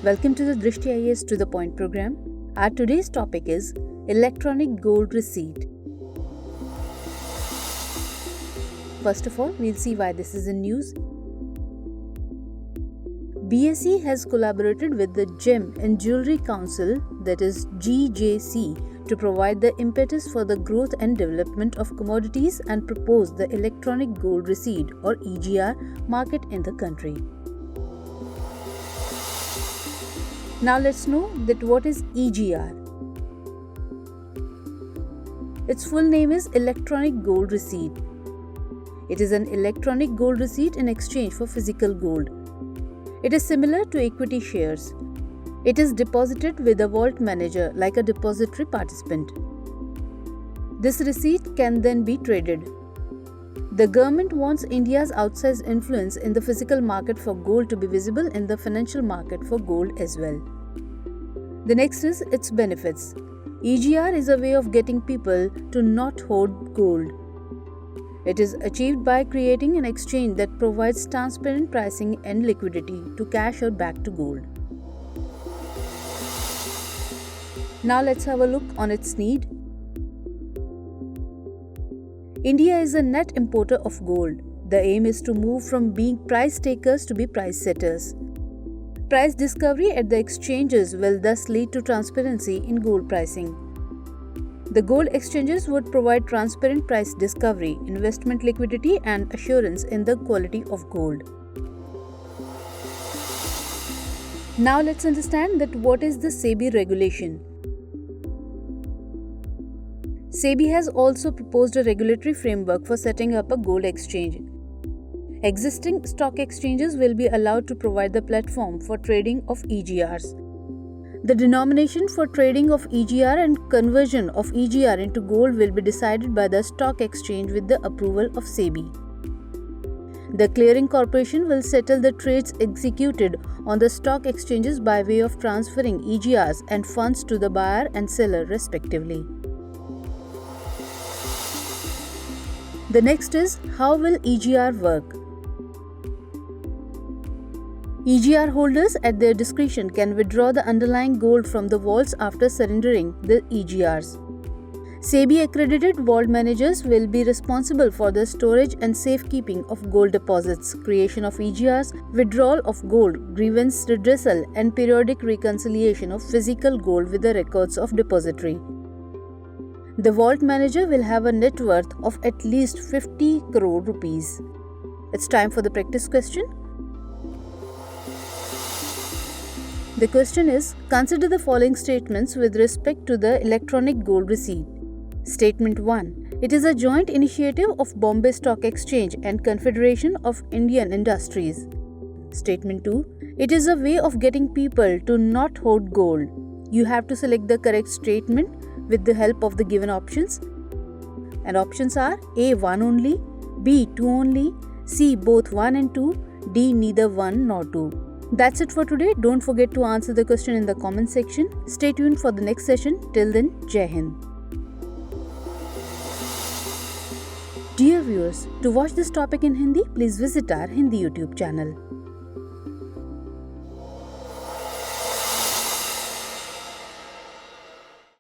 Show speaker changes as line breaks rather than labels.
Welcome to the Drishti IAS to the Point program. Our today's topic is electronic gold receipt. First of all, we'll see why this is in news. BSE has collaborated with the Gem and Jewelry Council, that is GJC, to provide the impetus for the growth and development of commodities and propose the electronic gold receipt or EGR market in the country. Now let's know that what is EGR. Its full name is Electronic Gold Receipt. It is an electronic gold receipt in exchange for physical gold. It is similar to equity shares. It is deposited with a vault manager like a depository participant. This receipt can then be traded. The government wants India's outsized influence in the physical market for gold to be visible in the financial market for gold as well. The next is its benefits. EGR is a way of getting people to not hoard gold. It is achieved by creating an exchange that provides transparent pricing and liquidity to cash or back to gold. Now let's have a look on its need. India is a net importer of gold. The aim is to move from being price takers to be price setters. Price discovery at the exchanges will thus lead to transparency in gold pricing. The gold exchanges would provide transparent price discovery, investment liquidity, and assurance in the quality of gold. Now let's understand that what is the SEBI regulation. SEBI has also proposed a regulatory framework for setting up a gold exchange. Existing stock exchanges will be allowed to provide the platform for trading of EGRs. The denomination for trading of EGR and conversion of EGR into gold will be decided by the stock exchange with the approval of SEBI. The clearing corporation will settle the trades executed on the stock exchanges by way of transferring EGRs and funds to the buyer and seller respectively. The next is, how will EGR work? EGR holders at their discretion can withdraw the underlying gold from the vaults after surrendering the EGRs. SEBI accredited vault managers will be responsible for the storage and safekeeping of gold deposits, creation of EGRs, withdrawal of gold, grievance redressal, and periodic reconciliation of physical gold with the records of depository. The vault manager will have a net worth of at least 50 crore rupees. It's time for the practice question. The question is, consider the following statements with respect to the electronic gold receipt. Statement 1. It is a joint initiative of Bombay Stock Exchange and Confederation of Indian Industries. Statement 2. It is a way of getting people to not hoard gold. You have to select the correct statement with the help of the given options. And options are A. 1 only, B. 2 only, C. both 1 and 2, D. neither 1 nor 2. That's it for today. Don't forget to answer the question in the comment section. Stay tuned for the next session. Till then, Jai Hind. Dear viewers, to watch this topic in Hindi, please visit our Hindi YouTube channel.